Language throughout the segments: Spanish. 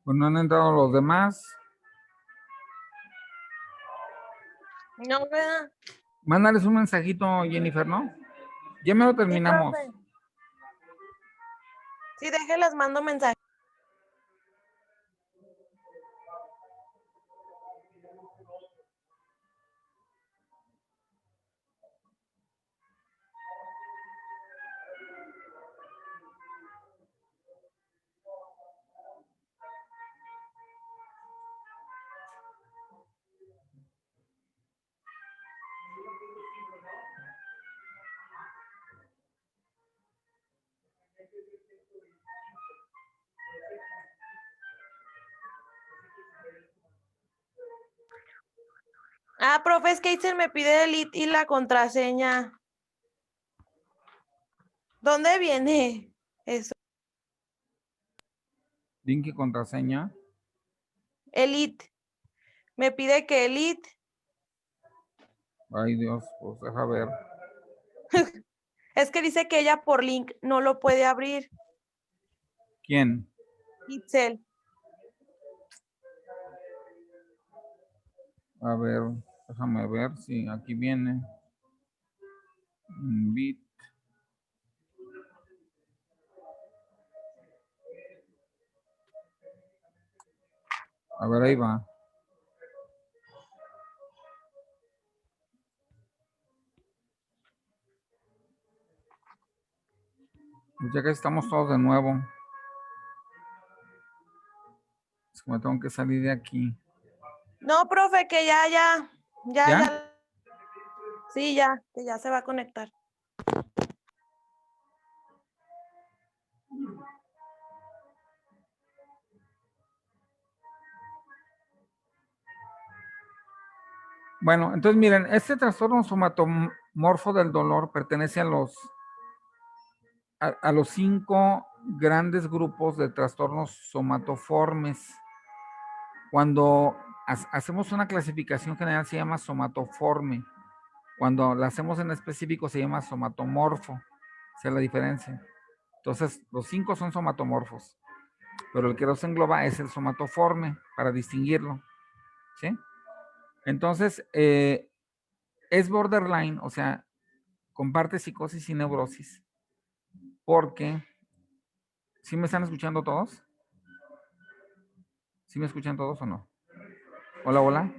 Pues no han entrado los demás. No, ¿verdad? Mándales un mensajito, Jennifer, ¿no? Ya me lo Sí, terminamos. profe. Sí, déjenlas, mando mensaje. Ah, profe, es que Itzel me pide el IT y la contraseña. ¿Dónde viene eso? Link y contraseña. El IT. Me pide que el IT. Ay, Dios, pues deja ver. Es que dice que ella por link no lo puede abrir. ¿Quién? Itzel. A ver, déjame ver si aquí viene. Bit. A ver, ahí va. Pues ya que estamos todos de nuevo. Es que me tengo que salir de aquí. No, profe, que ya. ¿Ya? Sí, ya, que ya se va a conectar. Bueno, entonces miren, este trastorno somatomorfo del dolor pertenece a los 5 grandes grupos de trastornos somatoformes. Cuando hacemos una clasificación general se llama somatoforme. Cuando la hacemos en específico se llama somatomorfo. Esa es la diferencia. Entonces, los 5 son somatomorfos, pero el que los engloba es el somatoforme para distinguirlo. ¿Sí? Entonces, es borderline, o sea, comparte psicosis y neurosis, porque, ¿sí me están escuchando todos? ¿Sí me escuchan todos o no? Hola, hola.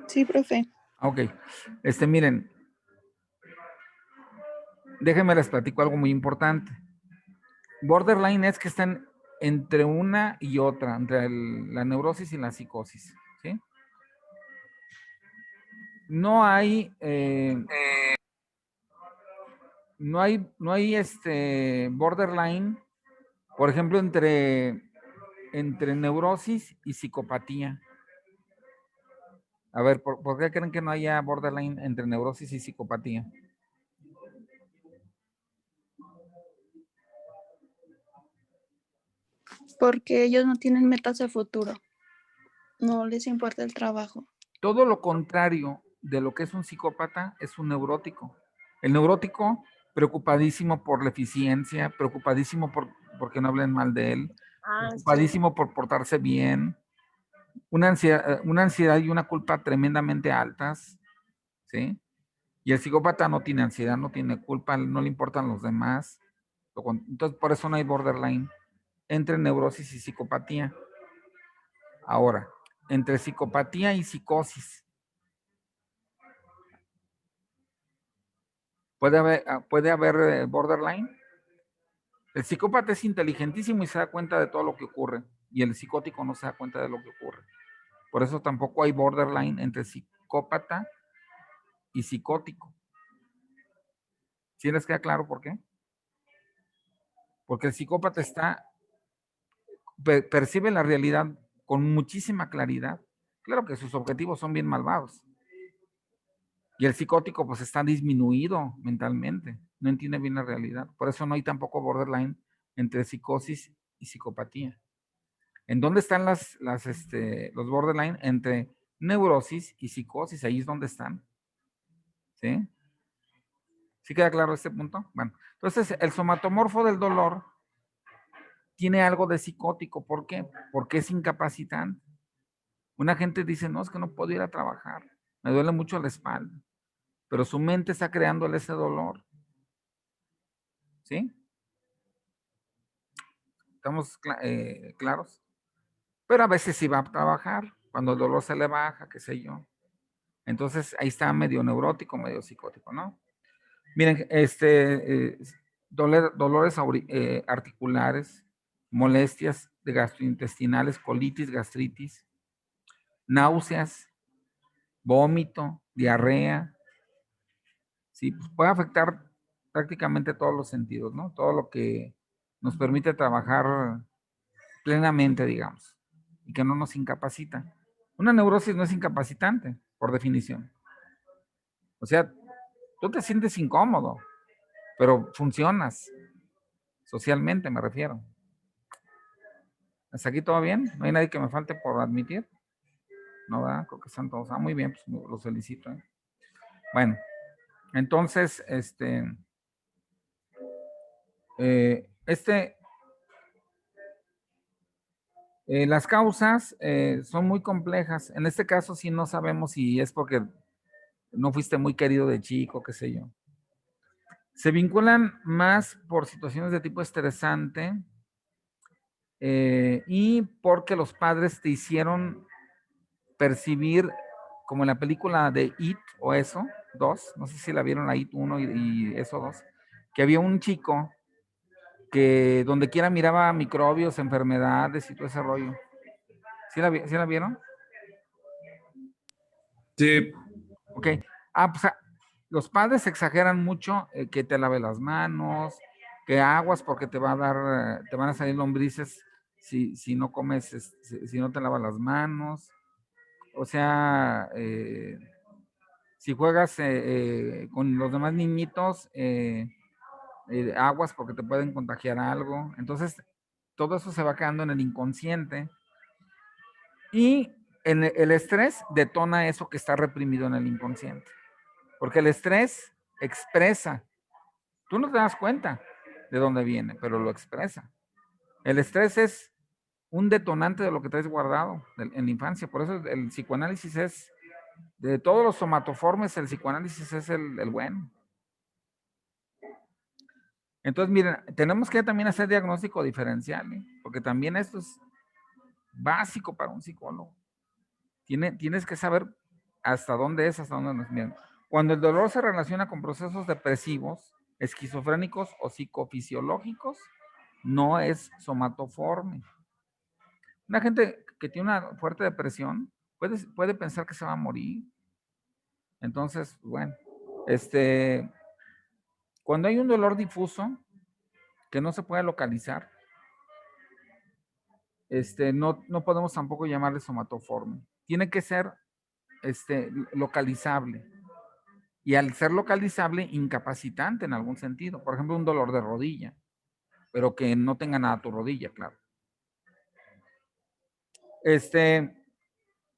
Sí, profe. Ok. Miren, déjenme les platico algo muy importante. Borderline es que están entre una y otra, entre la neurosis y la psicosis, ¿sí? No hay, no hay borderline, por ejemplo, entre neurosis y psicopatía. A ver, ¿por qué creen que no haya borderline entre neurosis y psicopatía? Porque ellos no tienen metas a futuro. No les importa el trabajo. Todo lo contrario de lo que es un psicópata es un neurótico. El neurótico, preocupadísimo por la eficiencia, preocupadísimo porque no hablen mal de él, Ah, sí. preocupadísimo por portarse bien, una ansiedad y una culpa tremendamente altas, ¿sí? Y el psicópata no tiene ansiedad, no tiene culpa, no le importan los demás. Entonces, por eso no hay borderline entre neurosis y psicopatía. Ahora, entre psicopatía y psicosis, ¿puede haber borderline? El psicópata es inteligentísimo y se da cuenta de todo lo que ocurre, y el psicótico no se da cuenta de lo que ocurre. Por eso tampoco hay borderline entre psicópata y psicótico. ¿Sí les queda claro por qué? Porque el psicópata percibe la realidad con muchísima claridad. Claro que sus objetivos son bien malvados. Y el psicótico pues está disminuido mentalmente, no entiende bien la realidad. Por eso no hay tampoco borderline entre psicosis y psicopatía. ¿En dónde están los borderline entre neurosis y psicosis? Ahí es donde están. ¿Sí? ¿Sí queda claro este punto? Bueno, entonces el somatomorfo del dolor tiene algo de psicótico. ¿Por qué? Porque es incapacitante. Una gente dice, no, es que no puedo ir a trabajar, me duele mucho la espalda, pero su mente está creándole ese dolor. ¿Sí? ¿Estamos claros? Pero a veces sí va a trabajar, cuando el dolor se le baja, qué sé yo. Entonces ahí está medio neurótico, medio psicótico, ¿no? Miren, dolores articulares, molestias de gastrointestinales, colitis, gastritis, náuseas, vómito, diarrea, sí, pues puede afectar prácticamente todos los sentidos, ¿no? Todo lo que nos permite trabajar plenamente, digamos, y que no nos incapacita. Una neurosis no es incapacitante, por definición. O sea, tú te sientes incómodo, pero funcionas socialmente, me refiero. ¿Hasta aquí todo bien? ¿No hay nadie que me falte por admitir? No, ¿verdad? Creo que están todos. Ah, muy bien, pues los felicito. Bueno, entonces, las causas son muy complejas. En este caso, sí no sabemos si es porque no fuiste muy querido de chico, qué sé yo. Se vinculan más por situaciones de tipo estresante y porque los padres te hicieron percibir, como en la película de It o eso, 2, no sé si la vieron, la It 1 y eso 2, que había un chico que donde quiera miraba microbios, enfermedades y todo ese rollo. ¿Sí la vieron? Sí. Ok. Ah, pues los padres exageran mucho que te lave las manos, que aguas porque te va a dar, te van a salir lombrices si no comes, si no te lavas las manos. O sea, si juegas con los demás niñitos, aguas porque te pueden contagiar algo. Entonces, todo eso se va quedando en el inconsciente. Y el estrés detona eso que está reprimido en el inconsciente. Porque el estrés expresa. Tú no te das cuenta de dónde viene, pero lo expresa. El estrés es un detonante de lo que traes guardado en la infancia. Por eso el psicoanálisis es, de todos los somatoformes, el psicoanálisis es el bueno. Entonces, miren, tenemos que también hacer diagnóstico diferencial, ¿eh? Porque también esto es básico para un psicólogo. Tienes que saber hasta dónde es, hasta dónde no es. Miren, cuando el dolor se relaciona con procesos depresivos, esquizofrénicos o psicofisiológicos, no es somatoforme. Una gente que tiene una fuerte depresión puede pensar que se va a morir. Entonces, bueno, cuando hay un dolor difuso que no se puede localizar, no podemos tampoco llamarle somatoforme. Tiene que ser localizable. Y al ser localizable, incapacitante en algún sentido. Por ejemplo, un dolor de rodilla, pero que no tenga nada tu rodilla, claro.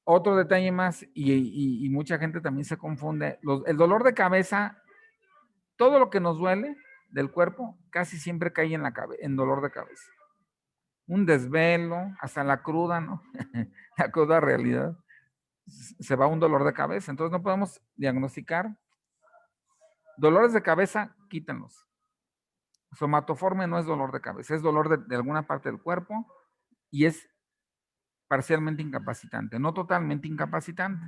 Otro detalle más, y mucha gente también se confunde, el dolor de cabeza, todo lo que nos duele del cuerpo, casi siempre cae en dolor de cabeza. Un desvelo, hasta la cruda, ¿no? La cruda realidad, se va un dolor de cabeza. Entonces no podemos diagnosticar. Dolores de cabeza, quítenlos. Somatoforme no es dolor de cabeza, es dolor de alguna parte del cuerpo y es parcialmente incapacitante, no totalmente incapacitante,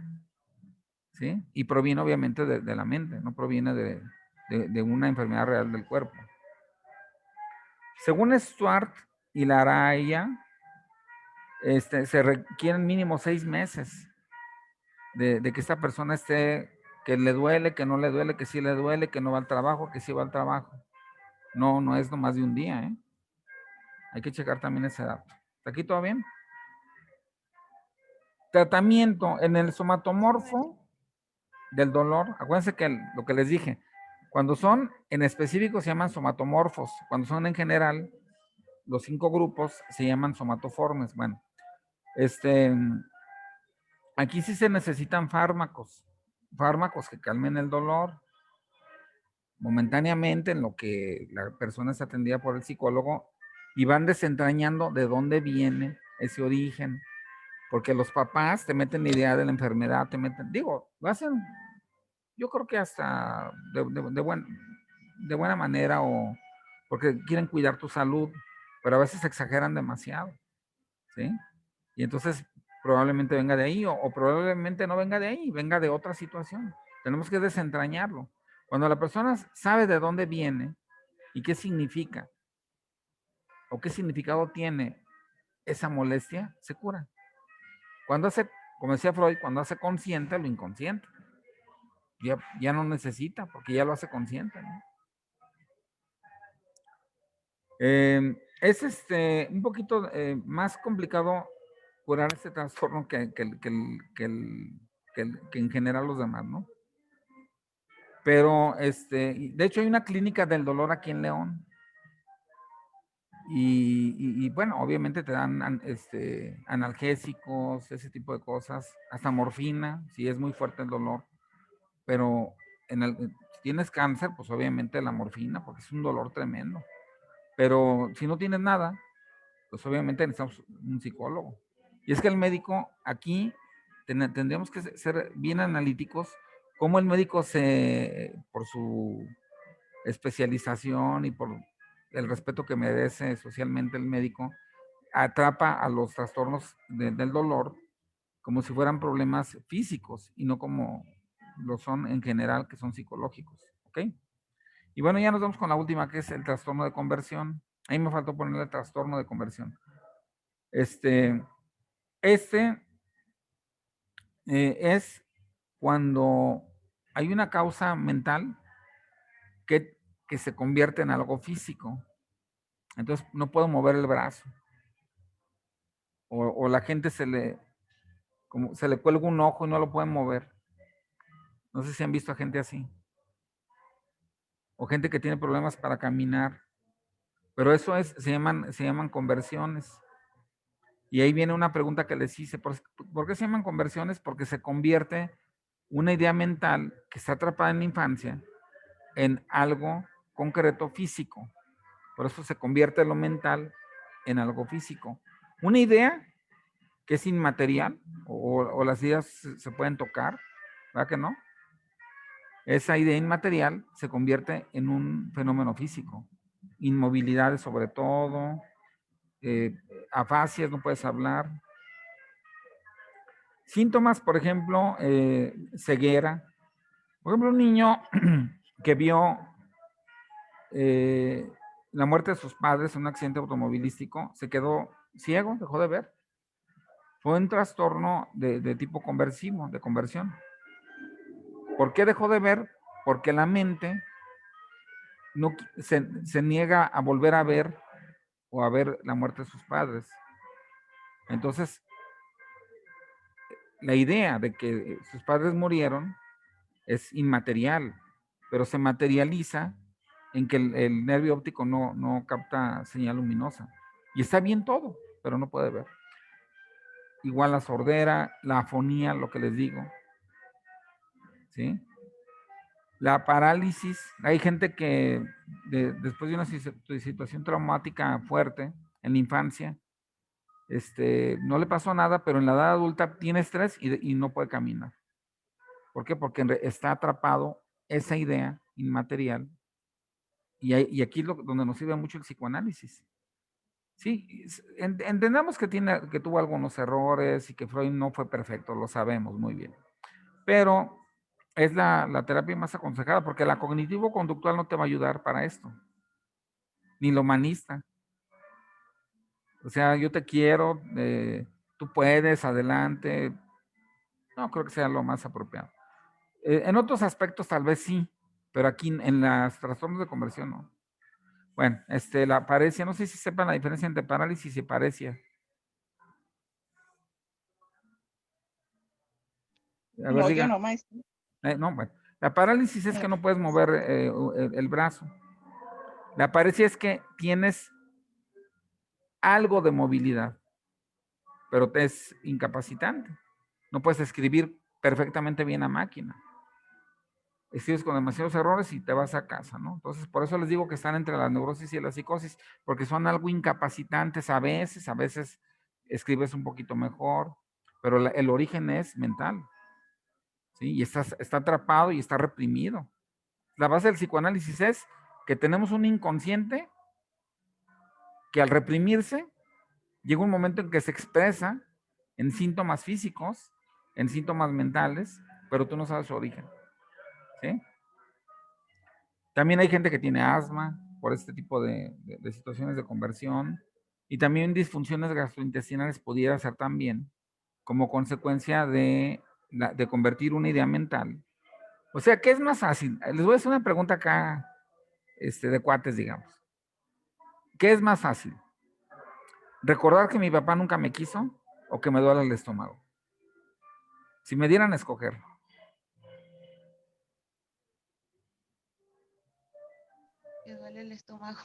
¿sí? Y proviene obviamente de la mente, no proviene de una enfermedad real del cuerpo. Según Stuart y Laraya, se requieren mínimo 6 meses de que esta persona esté, que le duele, que no le duele, que sí le duele, que no va al trabajo, que sí va al trabajo. No es nomás de un día, ¿eh? Hay que checar también ese dato. ¿Está aquí todo bien? Tratamiento en el somatomorfo del dolor. Acuérdense que lo que les dije, cuando son en específico se llaman somatomorfos, cuando son en general, los 5 grupos se llaman somatoformes. Bueno, aquí sí se necesitan fármacos que calmen el dolor momentáneamente en lo que la persona es atendida por el psicólogo y van desentrañando de dónde viene ese origen, porque los papás te meten la idea de la enfermedad, te meten, digo, lo hacen, yo creo que hasta de buena manera o porque quieren cuidar tu salud, pero a veces exageran demasiado, ¿sí? Y entonces probablemente venga de ahí o probablemente no venga de ahí, venga de otra situación. Tenemos que desentrañarlo. Cuando la persona sabe de dónde viene y qué significa o qué significado tiene esa molestia, se cura. Cuando hace, como decía Freud, cuando hace consciente lo inconsciente, ya no necesita porque ya lo hace consciente, ¿no? Es un poquito más complicado curar este trastorno que en general los demás, ¿no? Pero, de hecho hay una clínica del dolor aquí en León. Y bueno, obviamente te dan analgésicos, ese tipo de cosas, hasta morfina, si es muy fuerte el dolor. Pero si tienes cáncer, pues obviamente la morfina, porque es un dolor tremendo. Pero si no tienes nada, pues obviamente necesitamos un psicólogo. Y es que el médico aquí tendríamos que ser bien analíticos, cómo el médico por su especialización y por el respeto que merece socialmente el médico, atrapa a los trastornos del dolor como si fueran problemas físicos y no como lo son en general, que son psicológicos. ¿Ok? Y bueno, ya nos vamos con la última, que es el trastorno de conversión. Ahí me faltó ponerle el trastorno de conversión. Este es cuando hay una causa mental que se convierte en algo físico. Entonces no puedo mover el brazo. O la gente como se le cuelga un ojo y no lo pueden mover. No sé si han visto a gente así. O gente que tiene problemas para caminar. Pero eso se llaman conversiones. Y ahí viene una pregunta que les hice. ¿Por qué se llaman conversiones? Porque se convierte una idea mental que está atrapada en la infancia en algo concreto físico. Por eso se convierte lo mental en algo físico. Una idea que es inmaterial o las ideas se pueden tocar, ¿verdad que no? Esa idea inmaterial se convierte en un fenómeno físico. Inmovilidades sobre todo, afasias, no puedes hablar. Síntomas, por ejemplo, ceguera. Por ejemplo, un niño que vio la muerte de sus padres en un accidente automovilístico, se quedó ciego, dejó de ver. Fue un trastorno de tipo conversivo, de conversión. ¿Por qué dejó de ver? Porque la mente no, se niega a volver a ver o a ver la muerte de sus padres. Entonces, la idea de que sus padres murieron es inmaterial, pero se materializa en que el nervio óptico no capta señal luminosa. Y está bien todo, pero no puede ver. Igual la sordera, la afonía, lo que les digo. ¿Sí? La parálisis, hay gente que después de una situación traumática fuerte en la infancia, no le pasó nada, pero en la edad adulta tiene estrés y no puede caminar. ¿Por qué? Porque está atrapado esa idea inmaterial y aquí es donde nos sirve mucho el psicoanálisis. Sí, entendamos que tuvo algunos errores y que Freud no fue perfecto, lo sabemos muy bien, pero es la terapia más aconsejada porque la cognitivo-conductual no te va a ayudar para esto, ni lo humanista. O sea, yo te quiero, tú puedes, adelante. No creo que sea lo más apropiado. En otros aspectos tal vez sí, pero aquí en las trastornos de conversión no. Bueno, la paresia, no sé si sepan la diferencia entre parálisis y paresia. A ver, No, yo diga. no, maestro. No, bueno. La parálisis es que no puedes mover el brazo. La paresia es que tienes algo de movilidad, pero te es incapacitante. No puedes escribir perfectamente bien a máquina. escribes con demasiados errores y te vas a casa, ¿no? Entonces, por eso les digo que están entre la neurosis y la psicosis, porque son algo incapacitantes a veces escribes un poquito mejor, pero el origen es mental, ¿sí? Y está atrapado y está reprimido. La base del psicoanálisis es que tenemos un inconsciente que al reprimirse, llega un momento en que se expresa en síntomas físicos, en síntomas mentales, pero tú no sabes su origen, ¿sí? También hay gente que tiene asma por este tipo de situaciones de conversión y también disfunciones gastrointestinales pudiera ser también como consecuencia de convertir una idea mental. O sea, ¿qué es más fácil? Les voy a hacer una pregunta acá, de cuates, digamos. ¿Qué es más fácil? ¿Recordar que mi papá nunca me quiso o que me duele el estómago? Si me dieran a escoger. Que duele el estómago.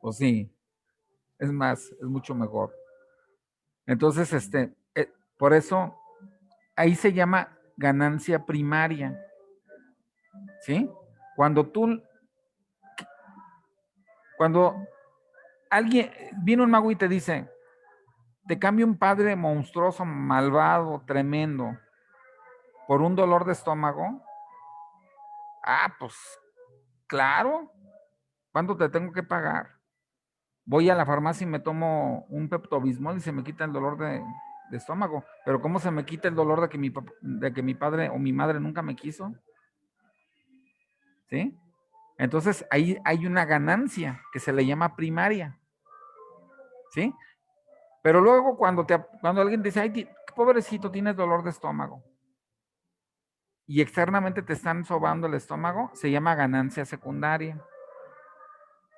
Pues sí, es mucho mejor. Entonces, por eso, ahí se llama ganancia primaria, ¿sí? Cuando cuando alguien, viene un mago y te dice, te cambio un padre monstruoso, malvado, tremendo, por un dolor de estómago, pues, claro, ¿cuánto te tengo que pagar? Voy a la farmacia y me tomo un Pepto-Bismol y se me quita el dolor de estómago. Pero ¿cómo se me quita el dolor de que mi padre o mi madre nunca me quiso? ¿Sí? Entonces ahí hay una ganancia que se le llama primaria. ¿Sí? Pero luego cuando alguien dice, ay, pobrecito, tienes dolor de estómago, y externamente te están sobando el estómago, se llama ganancia secundaria.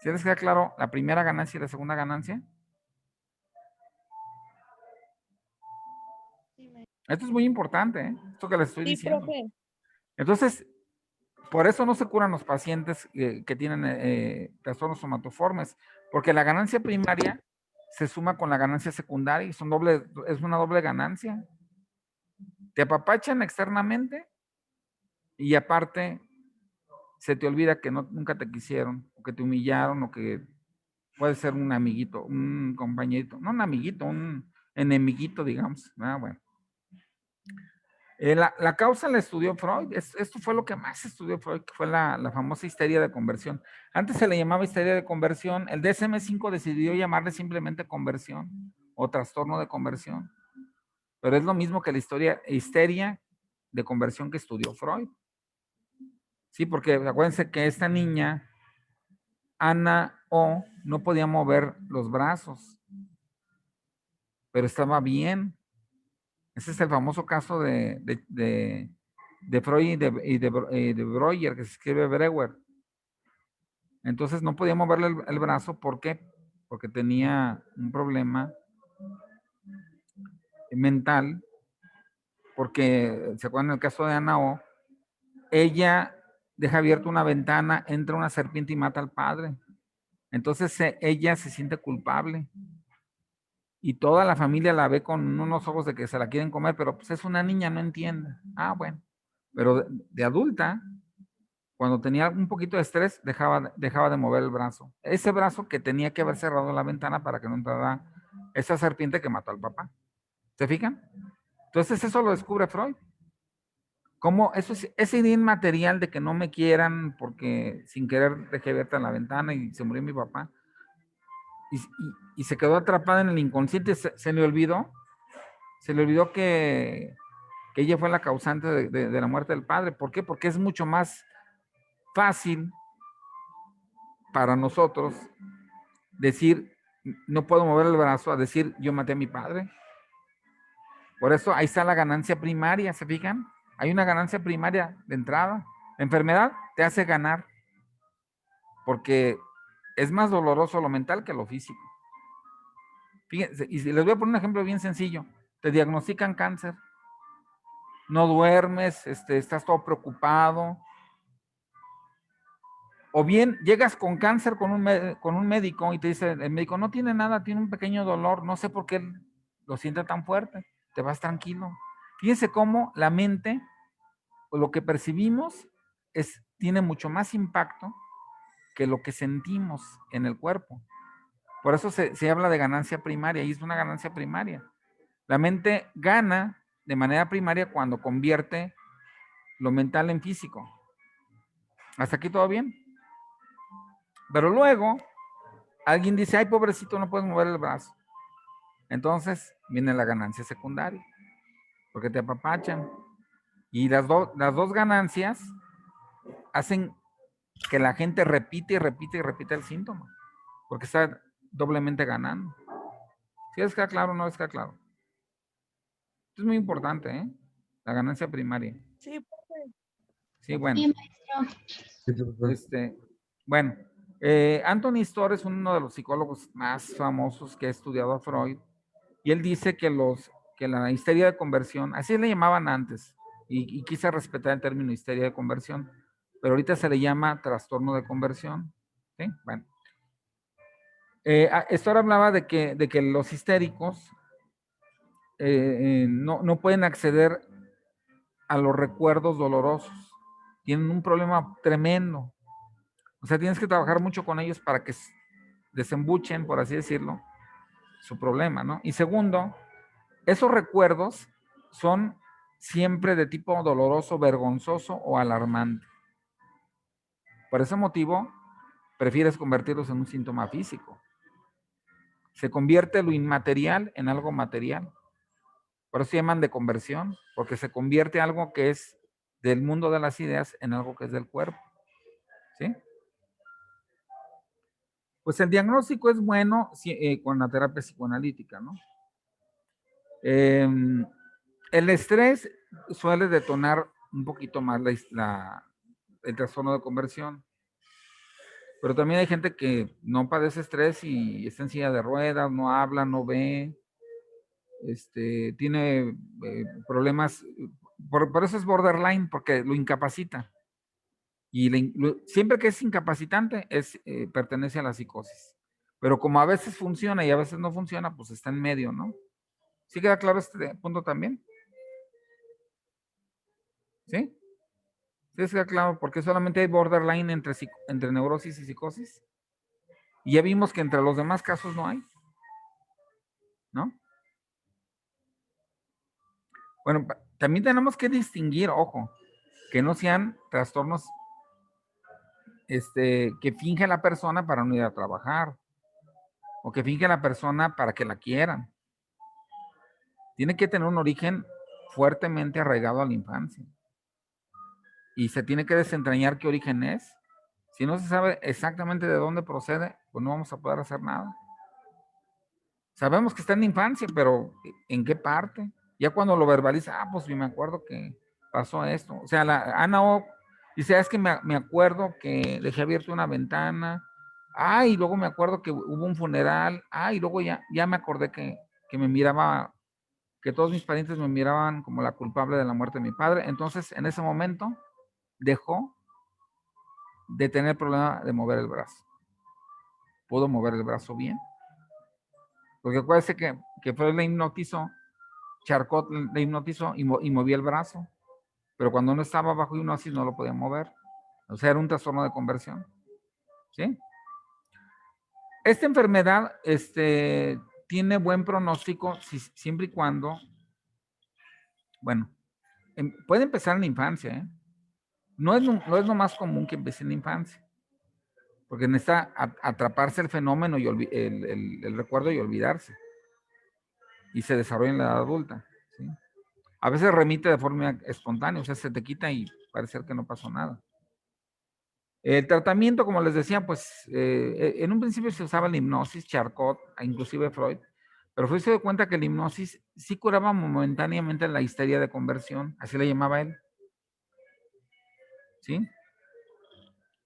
¿Sí les queda claro la primera ganancia y la segunda ganancia? Esto es muy importante, ¿eh? Esto que les estoy Sí, diciendo. profe. Entonces, por eso no se curan los pacientes que tienen trastornos somatoformes, porque la ganancia primaria se suma con la ganancia secundaria y es una doble ganancia. Te apapachan externamente y aparte se te olvida que nunca te quisieron, o que te humillaron, o que puede ser un amiguito, un compañerito, no un amiguito, un enemiguito, digamos. Bueno. La causa la estudió Freud. Esto fue lo que más estudió Freud, que fue la famosa histeria de conversión. Antes se le llamaba histeria de conversión. El DSM-5 decidió llamarle simplemente conversión o trastorno de conversión. Pero es lo mismo que la histeria de conversión que estudió Freud. Sí, porque acuérdense que esta niña, Ana O, no podía mover los brazos, pero estaba bien. Ese es el famoso caso de Freud y de Breuer, que se escribe Breuer. Entonces no podía moverle el brazo, ¿por qué? Porque tenía un problema mental, porque, ¿se acuerdan el caso de Ana O? Ella deja abierta una ventana, entra una serpiente y mata al padre. Entonces ella se siente culpable. Y toda la familia la ve con unos ojos de que se la quieren comer, pero pues es una niña, no entiende. Bueno. Pero de adulta, cuando tenía un poquito de estrés, dejaba de mover el brazo. Ese brazo que tenía que haber cerrado la ventana para que no entrara esa serpiente que mató al papá. ¿Se fijan? Entonces eso lo descubre Freud. Cómo eso es ese idea inmaterial de que no me quieran porque sin querer dejé abierta la ventana y se murió mi papá. Y se quedó atrapada en el inconsciente, se le olvidó que ella fue la causante de la muerte del padre. ¿Por qué? Porque es mucho más fácil para nosotros decir, no puedo mover el brazo, a decir, yo maté a mi padre. Por eso ahí está la ganancia primaria, ¿se fijan? Hay una ganancia primaria de entrada. La enfermedad te hace ganar, porque es más doloroso lo mental que lo físico. Fíjense, y les voy a poner un ejemplo bien sencillo. Te diagnostican cáncer, no duermes, estás todo preocupado, o bien llegas con cáncer con un médico y te dice, el médico no tiene nada, tiene un pequeño dolor, no sé por qué lo siente tan fuerte, te vas tranquilo. Fíjense cómo la mente, o lo que percibimos, tiene mucho más impacto que lo que sentimos en el cuerpo. Por eso se habla de ganancia primaria, y es una ganancia primaria. La mente gana de manera primaria cuando convierte lo mental en físico. ¿Hasta aquí todo bien? Pero luego, alguien dice, ay, pobrecito, no puedes mover el brazo. Entonces, viene la ganancia secundaria, porque te apapachan. Y las dos ganancias hacen que la gente repite y repite y repite el síntoma, porque está doblemente ganando. ¿Sí les queda claro o no les queda claro? Esto es muy importante, ¿eh? La ganancia primaria. Sí, profe. Sí, bueno. Sí, maestro. Bueno, Anthony Storr es uno de los psicólogos más famosos que ha estudiado a Freud, y él dice que la histeria de conversión, así le llamaban antes, y quise respetar el término histeria de conversión, pero ahorita se le llama trastorno de conversión. ¿Sí? Bueno. Storr hablaba de que los histéricos no pueden acceder a los recuerdos dolorosos. Tienen un problema tremendo. O sea, tienes que trabajar mucho con ellos para que desembuchen, por así decirlo, su problema, ¿no? Y segundo, esos recuerdos son siempre de tipo doloroso, vergonzoso o alarmante. Por ese motivo, prefieres convertirlos en un síntoma físico. Se convierte lo inmaterial en algo material. Por eso se llaman de conversión, porque se convierte algo que es del mundo de las ideas en algo que es del cuerpo. ¿Sí? Pues el diagnóstico es bueno con la terapia psicoanalítica, ¿no? El estrés suele detonar un poquito más el trastorno de conversión, pero también hay gente que no padece estrés y está en silla de ruedas, no habla, no ve, tiene problemas, por eso es borderline, porque lo incapacita. Y siempre que es incapacitante, pertenece a la psicosis. Pero como a veces funciona y a veces no funciona, pues está en medio, ¿no? ¿Sí queda claro este punto también? ¿Sí? ¿Sí queda claro? Porque solamente hay borderline entre neurosis y psicosis. Y ya vimos que entre los demás casos no hay, ¿no? Bueno, también tenemos que distinguir, ojo, que no sean trastornos que finge la persona para no ir a trabajar, o que finge la persona para que la quieran. Tiene que tener un origen fuertemente arraigado a la infancia. Y se tiene que desentrañar qué origen es. Si no se sabe exactamente de dónde procede, pues no vamos a poder hacer nada. Sabemos que está en la infancia, pero ¿en qué parte? Ya cuando lo verbaliza, pues me acuerdo que pasó esto. O sea, Ana O dice, es que me acuerdo que dejé abierta una ventana. Y luego me acuerdo que hubo un funeral. Y luego ya me acordé que me miraba, que todos mis parientes me miraban como la culpable de la muerte de mi padre. Entonces, en ese momento, dejó de tener problema de mover el brazo. Pudo mover el brazo bien. Porque acuérdense que Freud le hipnotizó, Charcot le hipnotizó y movía el brazo. Pero cuando no estaba bajo hipnosis no lo podía mover. O sea, era un trastorno de conversión. ¿Sí? Esta enfermedad tiene buen pronóstico siempre y cuando, bueno, puede empezar en la infancia, ¿eh? No es lo más común que empiece en la infancia, porque necesita atraparse el fenómeno y el recuerdo y olvidarse. Y se desarrolla en la edad adulta. ¿Sí? A veces remite de forma espontánea, o sea, se te quita y parece que no pasó nada. El tratamiento, como les decía, pues en un principio se usaba la hipnosis, Charcot, inclusive Freud, pero Freud se dio cuenta que la hipnosis sí curaba momentáneamente la histeria de conversión, así le llamaba él. ¿Sí?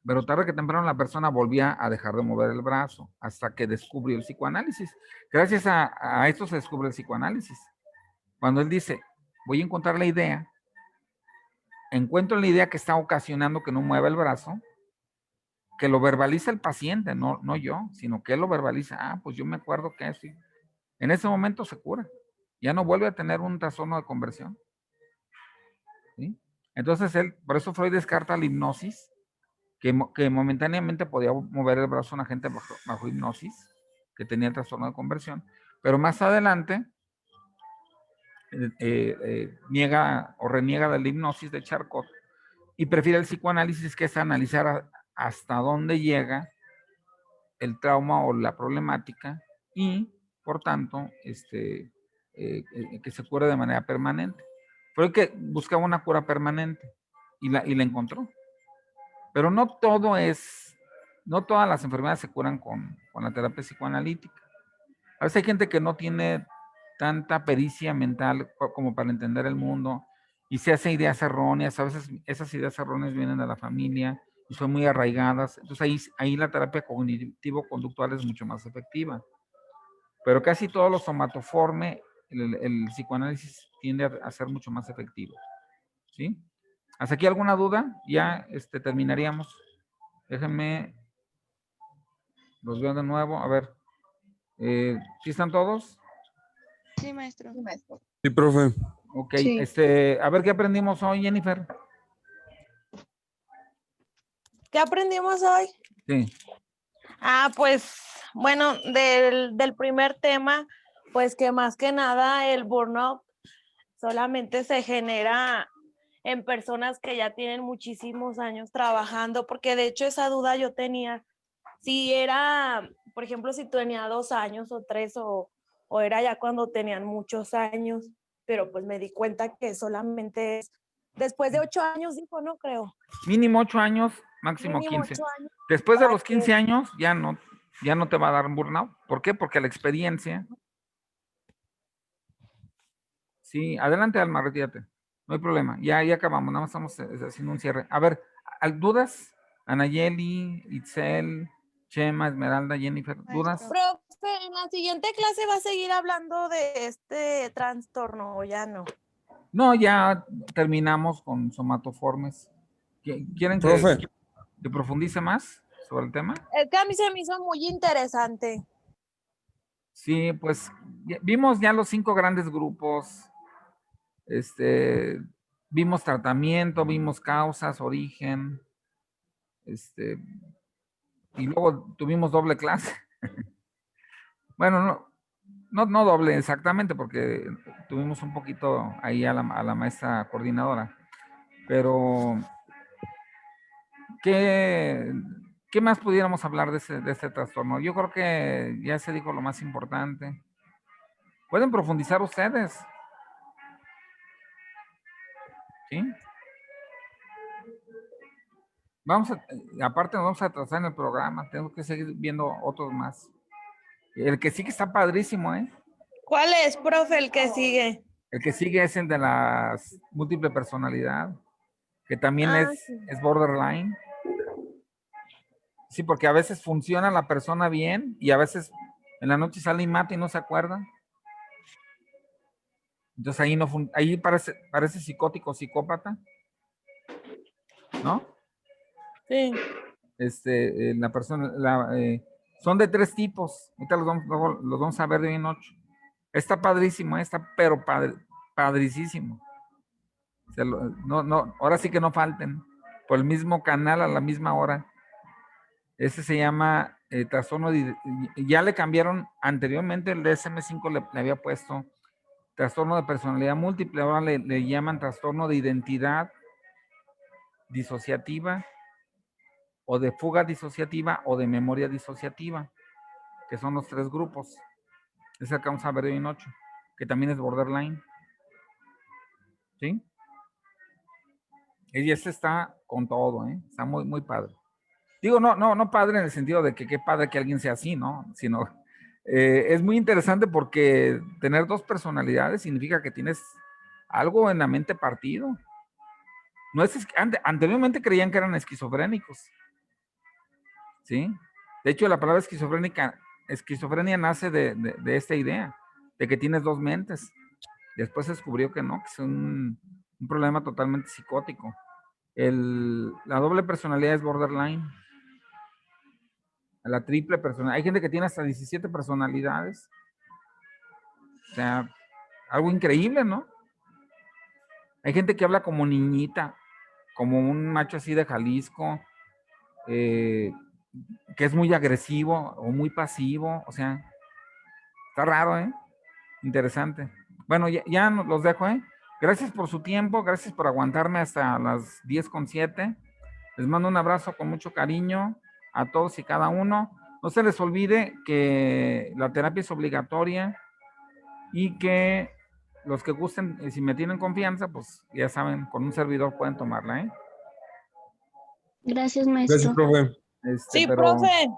Pero tarde que temprano la persona volvía a dejar de mover el brazo hasta que descubrió el psicoanálisis. Gracias a esto se descubre el psicoanálisis. Cuando él dice, voy a encontrar la idea, encuentro la idea que está ocasionando que no mueva el brazo, que lo verbaliza el paciente, no yo, sino que él lo verbaliza. Pues yo me acuerdo que sí. En ese momento se cura. Ya no vuelve a tener un trastorno de conversión. ¿Sí? Entonces por eso Freud descarta la hipnosis, que momentáneamente podía mover el brazo a una gente bajo hipnosis, que tenía el trastorno de conversión, pero más adelante niega o reniega de la hipnosis de Charcot y prefiere el psicoanálisis, que es analizar hasta dónde llega el trauma o la problemática y, por tanto, que se cure de manera permanente. Fue que buscaba una cura permanente y la encontró. Pero no todas las enfermedades se curan con la terapia psicoanalítica. A veces hay gente que no tiene tanta pericia mental como para entender el mundo y se hace ideas erróneas. A veces esas ideas erróneas vienen de la familia y son muy arraigadas. Entonces ahí la terapia cognitivo-conductual es mucho más efectiva. Pero casi todos los somatoforme, el psicoanálisis tiende a ser mucho más efectivo. ¿Sí? ¿Hasta aquí alguna duda? Ya terminaríamos. Déjenme, los veo de nuevo. A ver, ¿sí están todos? Sí, maestro. Sí, profe. Ok, Sí. a ver qué aprendimos hoy, Jennifer. ¿Qué aprendimos hoy? Sí. Pues, bueno, del primer tema, pues que más que nada el burnout solamente se genera en personas que ya tienen muchísimos años trabajando, porque de hecho esa duda yo tenía, si era, por ejemplo, si tenía 2 años o 3 o era ya cuando tenían muchos años, pero pues me di cuenta que solamente es después de 8 años, dijo, no creo. Mínimo 8 años, máximo Mínimo 15. 8 años. Después de para los 15 años ya no te va a dar un burnout. ¿Por qué? Porque la experiencia. Sí, adelante, Alma, retírate. No hay problema. Ya acabamos, nada más estamos haciendo un cierre. A ver, ¿dudas? Anayeli, Itzel, Chema, Esmeralda, Jennifer, ¿dudas? Maestro. Profe, en la siguiente clase va a seguir hablando de este trastorno o ya no. No, ya terminamos con somatoformes. ¿Quieren Profe. que profundice más sobre el tema? Es que a mí se me hizo muy interesante. Sí, pues vimos ya los 5 grandes grupos. Vimos tratamiento, vimos causas, origen, y luego tuvimos doble clase. Bueno, no doble exactamente, porque tuvimos un poquito ahí a la maestra coordinadora. Pero, ¿qué más pudiéramos hablar de este trastorno? Yo creo que ya se dijo lo más importante. Pueden profundizar ustedes. ¿Sí? Aparte nos vamos a atrasar en el programa, tengo que seguir viendo otros más. El que sigue está padrísimo, ¿eh? ¿Cuál es, profe, el que sigue? El que sigue es el de la múltiple personalidad, que también Sí. es borderline. Sí, porque a veces funciona la persona bien y a veces en la noche sale y mata y no se acuerda. Entonces ahí parece psicótico, psicópata, ¿no? Sí. La persona, son de 3 tipos. Ahorita luego los vamos a ver de hoy en 8. Está padrísimo, pero padricísimo. O sea, ahora sí que no falten. Por el mismo canal a la misma hora. Ese se llama trastorno ya le cambiaron anteriormente, el DSM-5 le había puesto trastorno de personalidad múltiple, ahora le llaman trastorno de identidad disociativa o de fuga disociativa o de memoria disociativa, que son los 3 grupos. Ese acá vamos a ver hoy en 8, que también es borderline. ¿Sí? Y ese está con todo, ¿eh? Está muy, muy padre. Digo, no padre en el sentido de que qué padre que alguien sea así, ¿no? Sino, es muy interesante porque tener 2 personalidades significa que tienes algo en la mente partido. No es, anteriormente creían que eran esquizofrénicos, ¿sí? De hecho, la palabra esquizofrenia nace de esta idea, de que tienes 2 mentes. Después se descubrió que no, que es un problema totalmente psicótico. La doble personalidad es borderline. La triple personalidad. Hay gente que tiene hasta 17 personalidades. O sea, algo increíble, ¿no? Hay gente que habla como niñita. como un macho así de Jalisco, que es muy agresivo o muy pasivo, o sea, está raro, ¿eh? Interesante. Bueno, ya los dejo, ¿eh? Gracias por su tiempo, gracias por aguantarme hasta las 10:07. Les mando un abrazo con mucho cariño a todos y cada uno. No se les olvide que la terapia es obligatoria y que los que gusten, si me tienen confianza, pues ya saben, con un servidor pueden tomarla, ¿eh? Gracias, Gracias, maestro. profe. Sí, Pero, profe.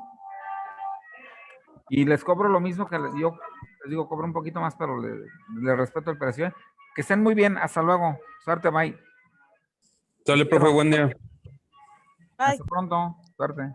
y les cobro lo mismo que yo les digo, cobro un poquito más, pero le respeto el precio, ¿eh? Que estén muy bien, hasta luego. Suerte, bye. Sale, profe, buen día. Ay. Hasta pronto, suerte.